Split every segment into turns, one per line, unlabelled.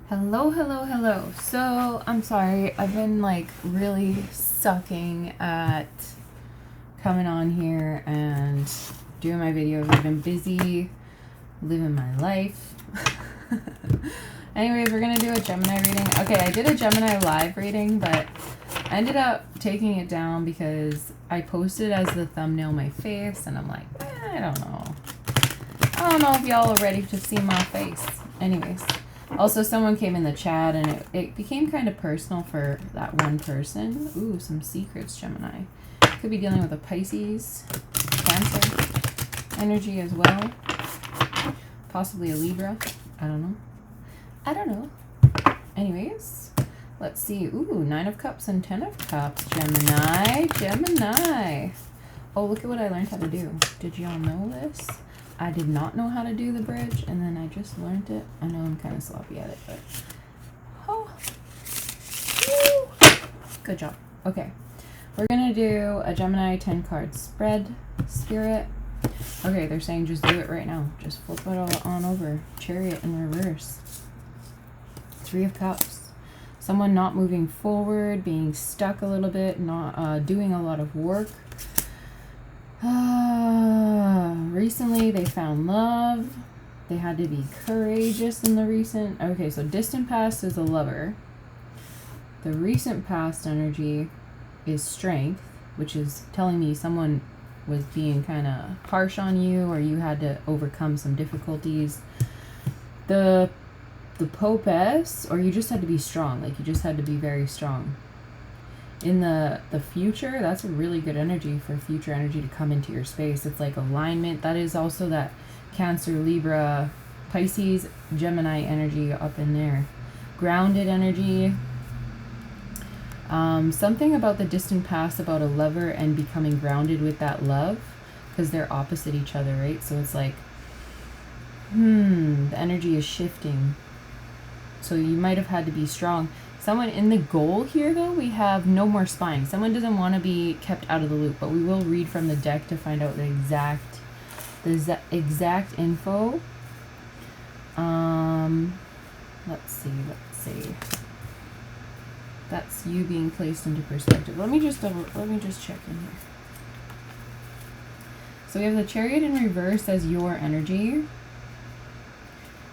Hello, hello, hello. So, I'm sorry. I've been like really sucking at coming on here and doing my videos. I've been busy living my life. Anyways, we're gonna do a Gemini reading. Okay, I did a Gemini live reading, but I ended up taking it down because I posted as the thumbnail my face, and I'm like, I don't know. I don't know if y'all are ready to see my face. Anyways. Also, someone came in the chat, and it became kind of personal for that one person. Ooh, some secrets, Gemini. Could be dealing with a Pisces, Cancer energy as well. Possibly a Libra. I don't know. Anyways, let's see. Ooh, 9 of Cups and 10 of Cups. Gemini. Oh, look at what I learned how to do. Did y'all know this? I did not know how to do the bridge, and then I just learned it. I know I'm kind of sloppy at it, but good job. Okay, we're gonna do a Gemini 10 card spread, Spirit. Okay, they're saying just do it right now. Just flip it all on over. Chariot in reverse. 3 of Cups. Someone not moving forward, being stuck a little bit, not doing a lot of work. Recently they found love. They had to be courageous in the recent. Okay, so distant past is a lover. The recent past energy is strength, which is telling me someone was being kind of harsh on you, or you had to overcome some difficulties. The Popess, or you just had to be strong. Like, you just had to be very strong. In the future, that's a really good energy for future energy to come into your space. It's like alignment. That is also that Cancer, Libra, Pisces, Gemini energy up in there. Grounded energy. Something about the distant past, about a lover and becoming grounded with that love, because they're opposite each other, right? So it's like, the energy is shifting. So you might have had to be strong. Someone in the goal here, though, we have no more spying. Someone doesn't want to be kept out of the loop, but we will read from the deck to find out the exact info. Let's see. That's you being placed into perspective. Let me just check in here. So we have the Chariot in reverse as your energy,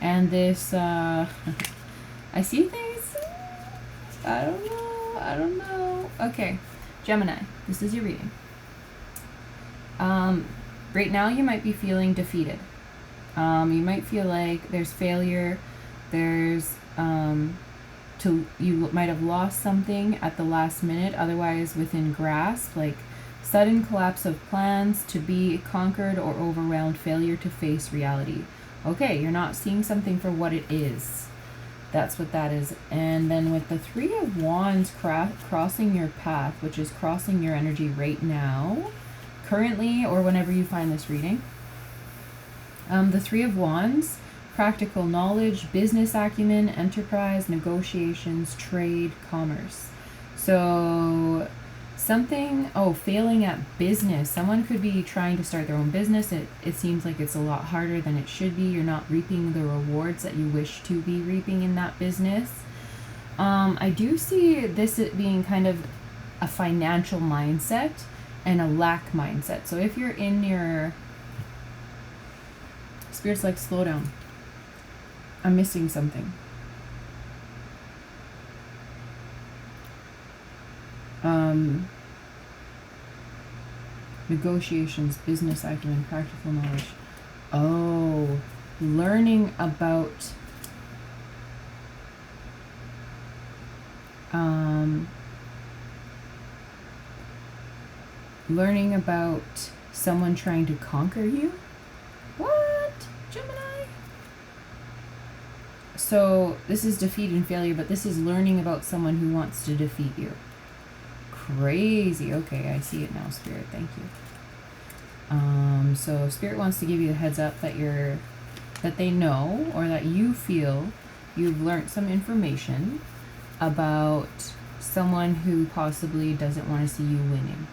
and this I see things. I don't know. Okay, Gemini, this is your reading. Right now you might be feeling defeated. You might feel like there's failure. There's you might have lost something at the last minute, otherwise within grasp, like sudden collapse of plans, to be conquered or overwhelmed, failure to face reality. Okay, you're not seeing something for what it is. That's what that is. And then with the 3 of Wands crossing your path, which is crossing your energy right now, currently, or whenever you find this reading. The 3 of Wands, practical knowledge, business acumen, enterprise, negotiations, trade, commerce. So something, failing at business. Someone could be trying to start their own business. It seems like it's a lot harder than it should be. You're not reaping the rewards that you wish to be reaping in that business. I do see this being kind of a financial mindset and a lack mindset. So if you're in your Spirit's like, slow down. I'm missing something. Negotiations, business acumen, practical knowledge. Oh, learning about someone trying to conquer you. What, Gemini? So this is defeat and failure, but this is learning about someone who wants to defeat you. Crazy. Okay, I see it now, Spirit. Thank you. So Spirit wants to give you the heads up that they know, or that you feel you've learned some information about someone who possibly doesn't want to see you winning,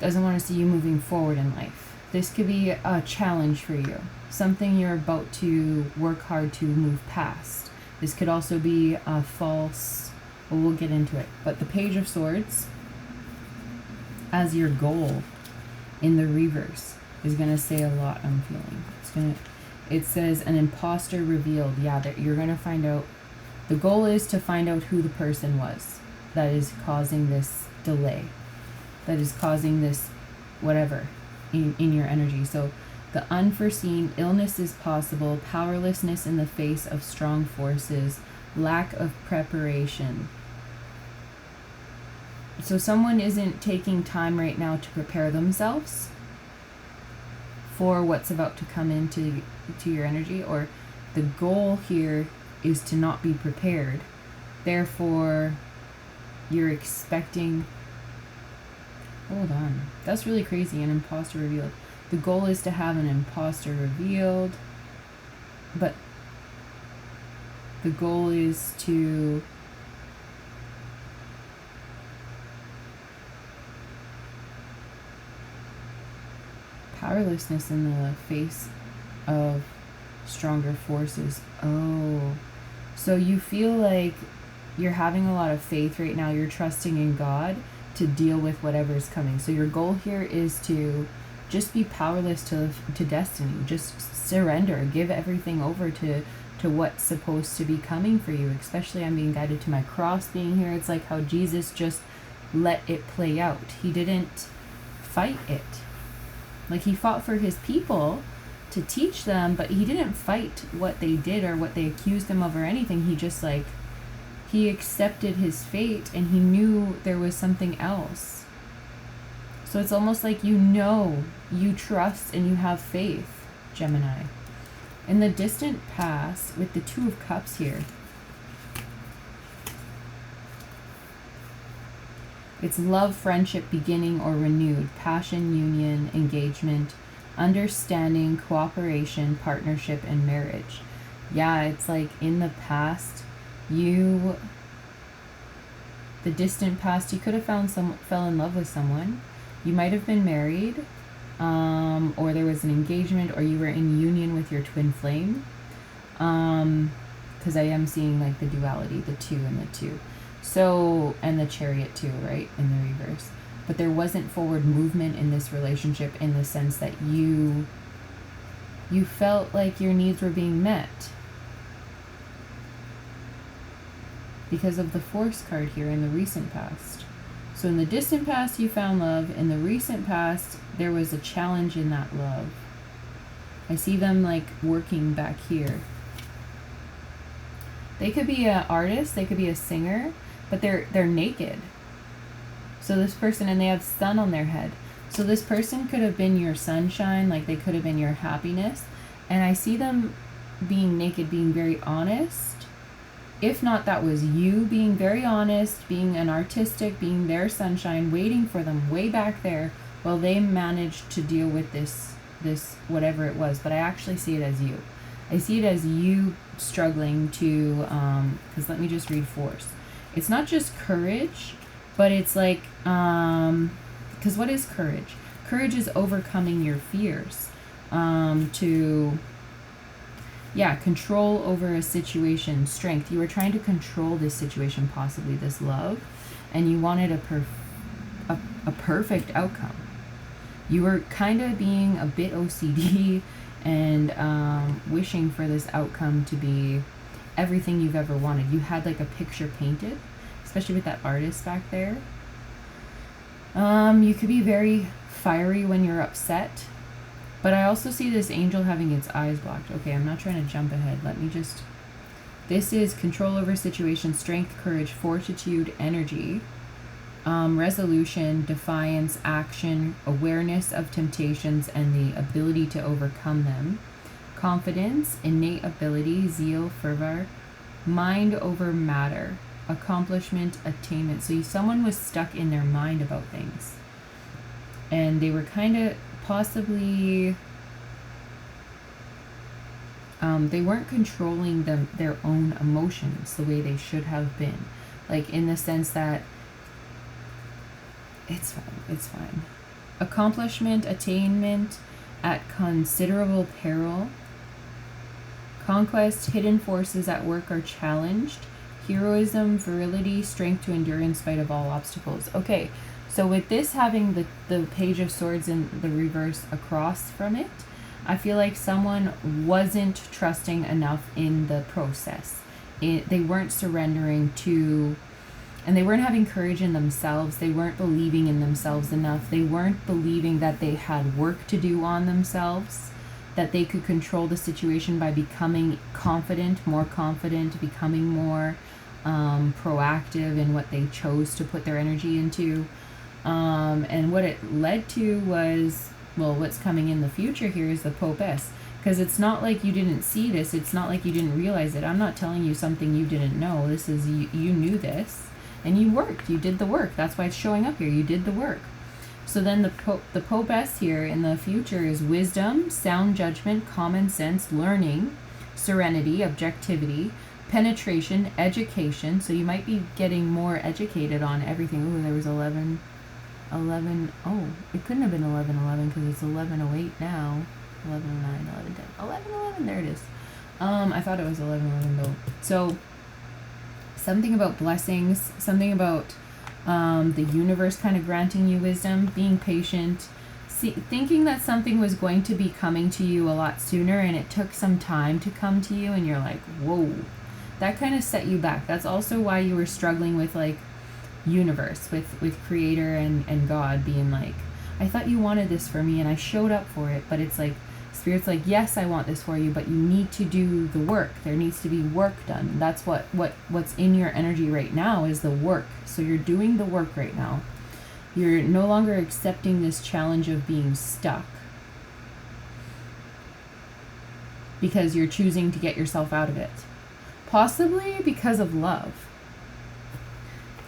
doesn't want to see you moving forward in life. This could be a challenge for you, something you're about to work hard to move past. This could also be a false, well, we'll get into it. But the Page of Swords as your goal in the reverse is going to say a lot, I'm feeling. It says an imposter revealed. Yeah, that you're going to find out. The goal is to find out who the person was that is causing this delay, that is causing this whatever in your energy. So the unforeseen, illness is possible, powerlessness in the face of strong forces, lack of preparation. So someone isn't taking time right now to prepare themselves for what's about to come into your energy, or the goal here is to not be prepared. Therefore, you're expecting... Hold on. That's really crazy. An imposter revealed. The goal is to have an imposter revealed, but the goal is to powerlessness in the face of stronger forces. Oh, so you feel like you're having a lot of faith right now. You're trusting in God to deal with whatever's coming. So your goal here is to just be powerless to destiny. Just surrender. Give everything over to what's supposed to be coming for you. Especially I'm being guided to my cross being here. It's like how Jesus just let it play out. He didn't fight it. Like he fought for his people to teach them, but he didn't fight what they did or what they accused him of or anything. He just he accepted his fate, and he knew there was something else. So it's almost like you trust and you have faith, Gemini. In the distant past, with the Two of Cups here, it's love, friendship, beginning or renewed, passion, union, engagement, understanding, cooperation, partnership, and marriage. Yeah, it's like in the past, the distant past, you could have fell in love with someone. You might have been married, or there was an engagement, or you were in union with your twin flame. Because I am seeing like the duality, the two and the two. So, and the Chariot too, right, in the reverse. But there wasn't forward movement in this relationship in the sense that you felt like your needs were being met. Because of the Force card here in the recent past. So in the distant past, you found love. In the recent past, there was a challenge in that love. I see them like working back here. They could be an artist, they could be a singer, but they're naked. So this person, and they have sun on their head. So this person could have been your sunshine, like they could have been your happiness. And I see them being naked, being very honest. If not, that was you being very honest, being an artistic, being their sunshine, waiting for them way back there while they managed to deal with this whatever it was. But I actually see it as you. I see it as you struggling to, because let me just read Force. It's not just courage, but it's like, because what is courage? Courage is overcoming your fears. Control over a situation, strength. You were trying to control this situation, possibly this love, and you wanted a perfect outcome. You were kind of being a bit OCD and wishing for this outcome to be everything you've ever wanted. You had like a picture painted, especially with that artist back there. You could be very fiery when you're upset. But I also see this angel having its eyes blocked. Okay, I'm not trying to jump ahead. This is control over situation, strength, courage, fortitude, energy, resolution, defiance, action, awareness of temptations, and the ability to overcome them. Confidence, innate ability, zeal, fervor, mind over matter, accomplishment, attainment. So someone was stuck in their mind about things. And they were kind of possibly they weren't controlling their own emotions the way they should have been, like in the sense that it's fine. Accomplishment, attainment at considerable peril, Conquest, hidden forces at work are challenged. Heroism, virility, strength to endure in spite of all obstacles. Okay, so with this having the Page of Swords in the reverse across from it, I feel like someone wasn't trusting enough in the process. They weren't surrendering to, and they weren't having courage in themselves. They weren't believing in themselves enough. They weren't believing that they had work to do on themselves, that they could control the situation by becoming confident, becoming more proactive in what they chose to put their energy into. And what it led to was, well, what's coming in the future here is the Popess. Because it's not like you didn't see this. It's not like you didn't realize it. I'm not telling you something you didn't know. This is, you knew this. And you worked. You did the work. That's why it's showing up here. You did the work. So then the Popess here in the future is wisdom, sound judgment, common sense, learning, serenity, objectivity, penetration, education. So you might be getting more educated on everything. Ooh, there was 11. Oh, it couldn't have been 11 because it's 11:08 now. 11:09, 11:10, 11:11. There it is. I thought it was 11:11 though. So something about blessings, something about the universe kind of granting you wisdom, being patient, thinking that something was going to be coming to you a lot sooner and it took some time to come to you, and you're like, whoa, that kind of set you back. That's also why you were struggling with like universe, with creator and God being like, I thought you wanted this for me and I showed up for it, but it's like Spirit's like, yes, I want this for you, but you need to do the work. There needs to be work done. That's what's in your energy right now is the work. So you're doing the work right now. You're no longer accepting this challenge of being stuck because you're choosing to get yourself out of it. Possibly because of love.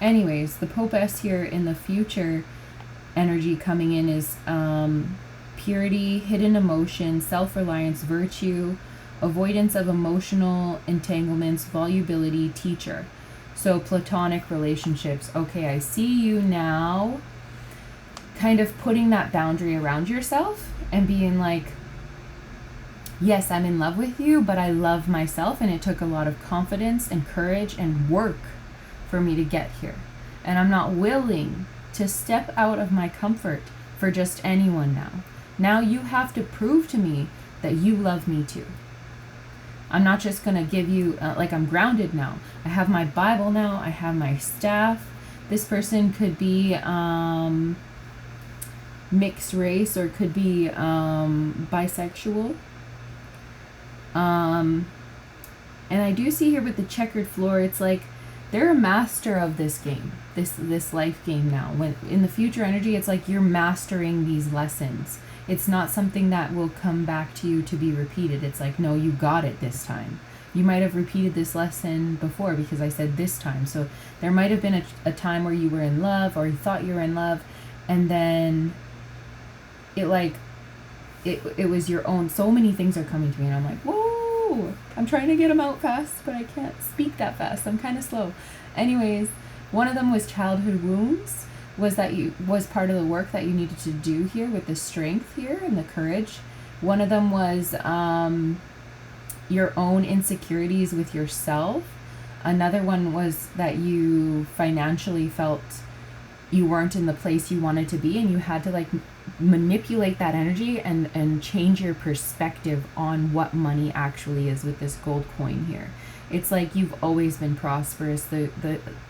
Anyways, the Popess here in the future energy coming in is purity, hidden emotion, self-reliance, virtue, avoidance of emotional entanglements, volubility, teacher. So platonic relationships. Okay, I see you now kind of putting that boundary around yourself and being like, yes, I'm in love with you, but I love myself, and it took a lot of confidence and courage and work for me to get here. And I'm not willing to step out of my comfort for just anyone now. Now you have to prove to me that you love me too. I'm not just going to give you, like I'm grounded now. I have my Bible now. I have my staff. This person could be mixed race or could be bisexual. And I do see here with the checkered floor, it's like they're a master of this game, this life game now. When in the future energy, it's like you're mastering these lessons. It's not something that will come back to you to be repeated. It's like, no, you got it this time. You might have repeated this lesson before because I said this time. So there might have been a time where you were in love or you thought you were in love, and then it was your own. So many things are coming to me and I'm like, whoa, I'm trying to get them out fast, but I can't speak that fast. I'm kind of slow. Anyways, one of them was childhood wounds. Was part of the work that you needed to do here with the strength here and the courage. One of them was your own insecurities with yourself. Another one was that you financially felt you weren't in the place you wanted to be, and you had to like manipulate that energy and change your perspective on what money actually is with this gold coin here. It's like you've always been prosperous.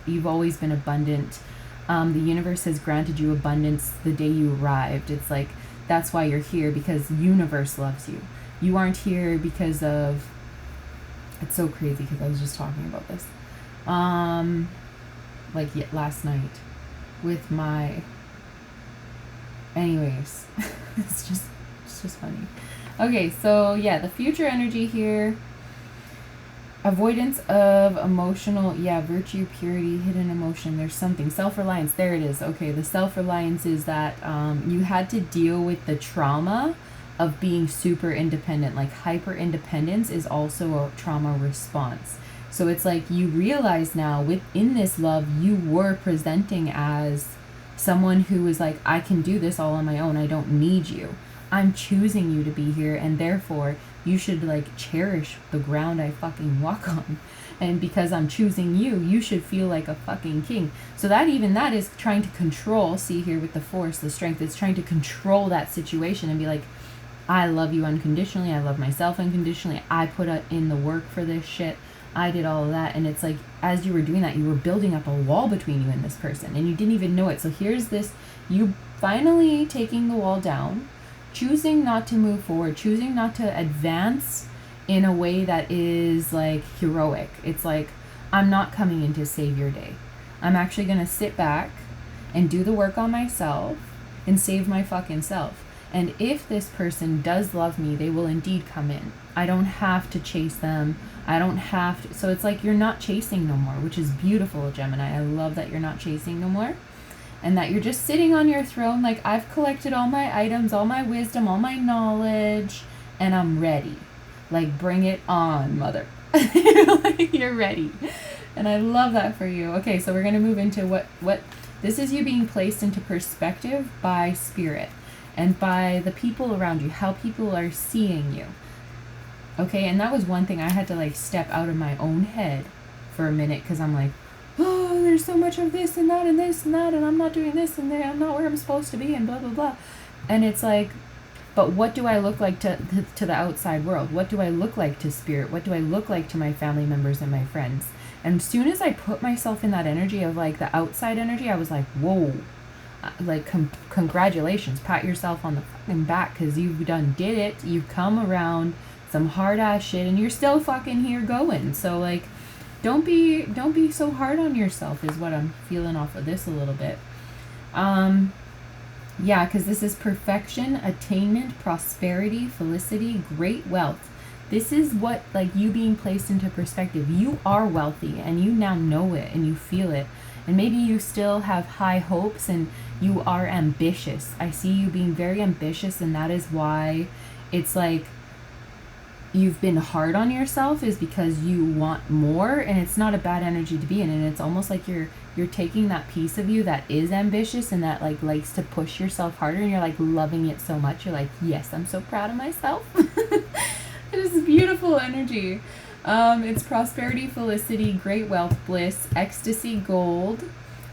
You've always been abundant. The universe has granted you abundance the day you arrived. It's like, that's why you're here, because the universe loves you. You aren't here because of, it's so crazy because I was just talking about this. Last night with my, anyways, it's just funny. Okay, so yeah, the future energy here. Avoidance of emotional, virtue, purity, hidden emotion. There's something. Self-reliance. There it is. Okay, the self-reliance is that you had to deal with the trauma of being super independent. Like hyper-independence is also a trauma response. So it's like you realize now within this love, you were presenting as someone who is like, I can do this all on my own. I don't need you. I'm choosing you to be here, and therefore You should like cherish the ground I fucking walk on. And because I'm choosing you, you should feel like a fucking king. So that is trying to control, see here with the force, the strength, it's trying to control that situation and be like, I love you unconditionally. I love myself unconditionally. I put in the work for this shit. I did all of that. And it's like, as you were doing that, you were building up a wall between you and this person. And you didn't even know it. So here's this, you finally taking the wall down, choosing not to move forward, choosing not to advance in a way that is like heroic. It's like, I'm not coming in to save your day. I'm actually going to sit back and do the work on myself and save my fucking self. And if this person does love me, they will indeed come in. I don't have to chase them. I don't have to. So it's like you're not chasing no more, which is beautiful, Gemini. I love that you're not chasing no more. And that you're just sitting on your throne like, I've collected all my items, all my wisdom, all my knowledge, and I'm ready. Like, bring it on, mother. Like, you're ready. And I love that for you. Okay, so we're going to move into what this is, you being placed into perspective by spirit. And by the people around you, how people are seeing you. Okay, and that was one thing I had to like step out of my own head for a minute, because I'm like, oh, there's so much of this and that and this and that, and I'm not doing this and I'm not where I'm supposed to be and blah, blah, blah. And it's like, but what do I look like to the outside world? What do I look like to spirit? What do I look like to my family members and my friends? And as soon as I put myself in that energy of like the outside energy, I was like, whoa. Like congratulations, pat yourself on the fucking back, because you've did it. You've come around some hard ass shit and you're still fucking here going. So like, don't be so hard on yourself is what I'm feeling off of this a little bit. Yeah, because this is perfection, attainment, prosperity, felicity, great wealth. This is what, like, you being placed into perspective. You are wealthy and you now know it and you feel it. And maybe you still have high hopes and you are ambitious. I see you being very ambitious, and that is why it's like you've been hard on yourself, is because you want more, and it's not a bad energy to be in. And it's almost like you're taking that piece of you that is ambitious and that like likes to push yourself harder, and you're like loving it so much. You're like, yes, I'm so proud of myself. It is beautiful energy. It's prosperity, felicity, great wealth, bliss, ecstasy, gold,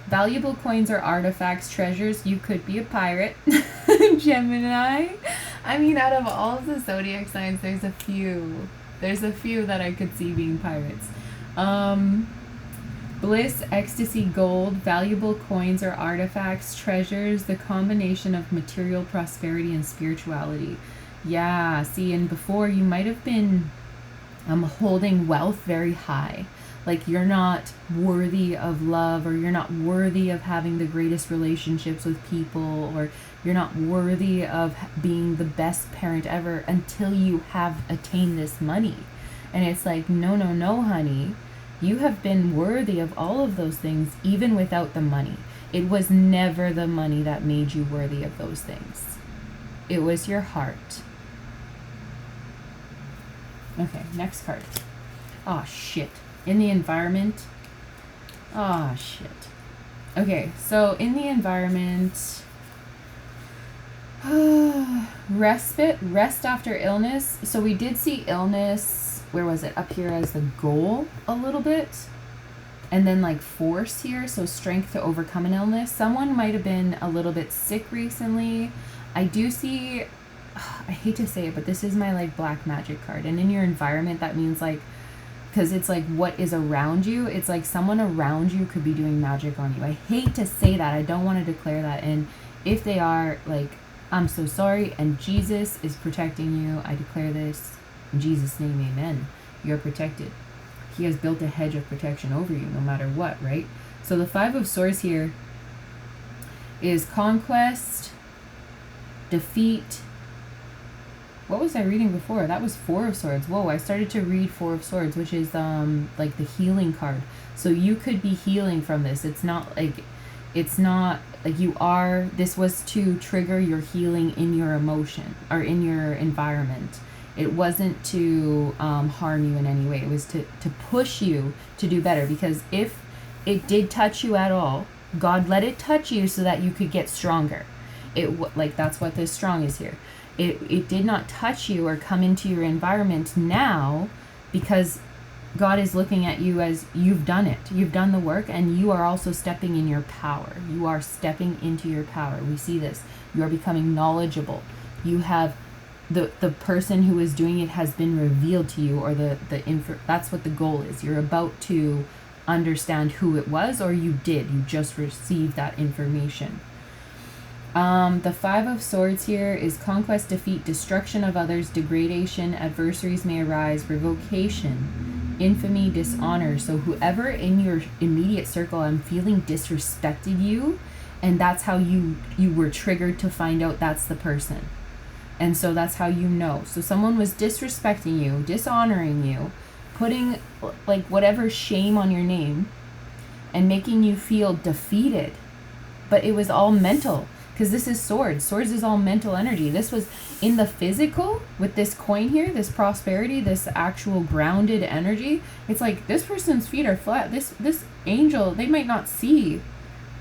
valuable coins or artifacts, treasures. You could be a pirate. Gemini. I mean, out of all of the zodiac signs, there's a few that I could see being pirates. Bliss, ecstasy, gold, valuable coins or artifacts, treasures, the combination of material prosperity and spirituality. Yeah, see, and before you might have been holding wealth very high. Like you're not worthy of love, or you're not worthy of having the greatest relationships with people, or you're not worthy of being the best parent ever until you have attained this money. And it's like, no, honey. You have been worthy of all of those things even without the money. It was never the money that made you worthy of those things. It was your heart. Okay, next card. Oh, shit. In the environment. Oh, shit. Okay, so in the environment, respite, rest after illness. So we did see illness, where was it? Up here as the goal a little bit. And then like force here, so strength to overcome an illness. Someone might have been a little bit sick recently. I do see, I hate to say it, but this is my like black magic card. And in your environment, that means like, because it's like what is around you. It's like someone around you could be doing magic on you. I hate to say that. I don't want to declare that. And if they are, like, I'm so sorry. And Jesus is protecting you. I declare this in Jesus' name, amen. You're protected. He has built a hedge of protection over you no matter what, right? So the Five of Swords here is conquest, defeat. What was I reading before? That was Four of Swords. Whoa, I started to read Four of Swords, which is like the healing card. So you could be healing from this. It's not like you are, this was to trigger your healing in your emotion or in your environment. It wasn't to harm you in any way. It was to push you to do better, because if it did touch you at all, God let it touch you so that you could get stronger. Like that's what this strong is here. It did not touch you or come into your environment now, because God is looking at you as you've done it. You've done the work, and you are also stepping in your power. You are stepping into your power. We see this. You are becoming knowledgeable. You have the person who is doing it has been revealed to you, or that's what the goal is. You're about to understand who it was, or you just received that information. The Five of Swords here is conquest, defeat, destruction of others, degradation, adversaries may arise, revocation, infamy, dishonor. So whoever in your immediate circle, I'm feeling, disrespected you, and that's how you were triggered to find out that's the person. And so that's how you know. So someone was disrespecting you, dishonoring you, putting like whatever shame on your name, and making you feel defeated. But it was all mental. Because this is swords. Swords is all mental energy. This was in the physical with this coin here, this prosperity, this actual grounded energy. It's like this person's feet are flat. This angel, they might not see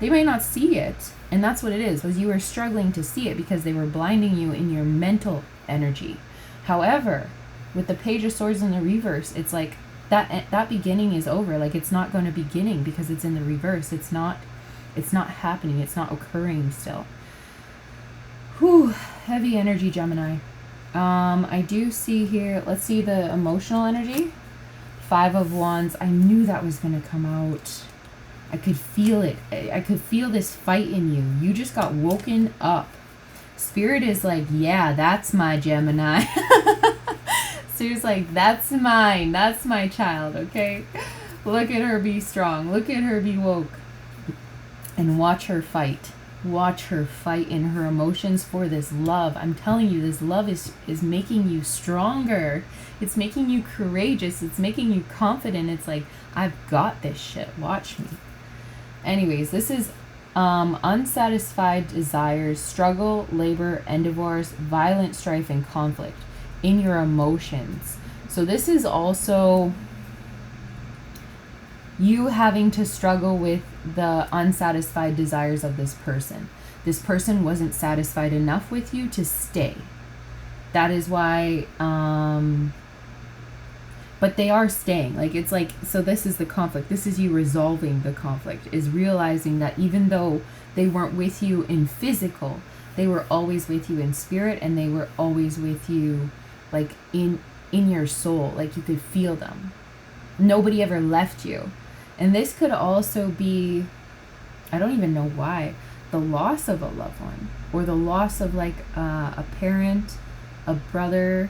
it. And that's what it is, was you were struggling to see it because they were blinding you in your mental energy. However, with the Page of Swords in the reverse, it's like that beginning is over. Like it's not going to beginning because it's in the reverse. It's not happening. It's not occurring still. Whew, heavy energy, Gemini. I do see here, let's see the emotional energy. Five of Wands. I knew that was going to come out. I could feel it. I could feel this fight in you. You just got woken up. Spirit is like, yeah, that's my Gemini. Spirit's like, that's mine. That's my child, okay? Look at her be strong. Look at her be woke. And watch her fight. Watch her fight in her emotions for this love. I'm telling you, this love is making you stronger. It's making you courageous. It's making you confident. It's like, I've got this shit. Watch me. Anyways, this is unsatisfied desires, struggle, labor, and divorce, violent strife, and conflict in your emotions. So this is also you having to struggle with the unsatisfied desires of this person. This person wasn't satisfied enough with you to stay. That is why, but they are staying. Like, it's like, so this is the conflict. This is you resolving the conflict, is realizing that even though they weren't with you in physical, they were always with you in spirit, and they were always with you, like, in your soul. Like, you could feel them. Nobody ever left you. And this could also be, I don't even know why, the loss of a loved one, or the loss of like a parent, a brother,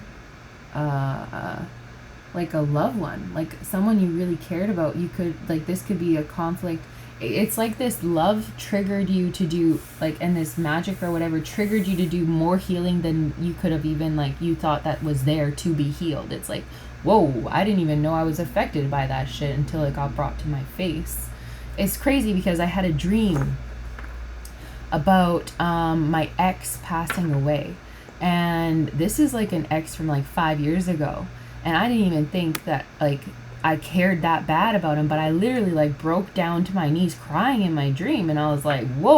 like a loved one, like someone you really cared about. You could, like, this could be a conflict. It's like this love triggered you to do, like, and this magic or whatever triggered you to do more healing than you could have even, like, you thought that was there to be healed. It's like, whoa, I didn't even know I was affected by that shit until it got brought to my face. It's crazy because I had a dream about my ex passing away. And this is like an ex from like 5 years ago. And I didn't even think that, like, I cared that bad about him. But I literally, like, broke down to my knees crying in my dream. And I was like, whoa.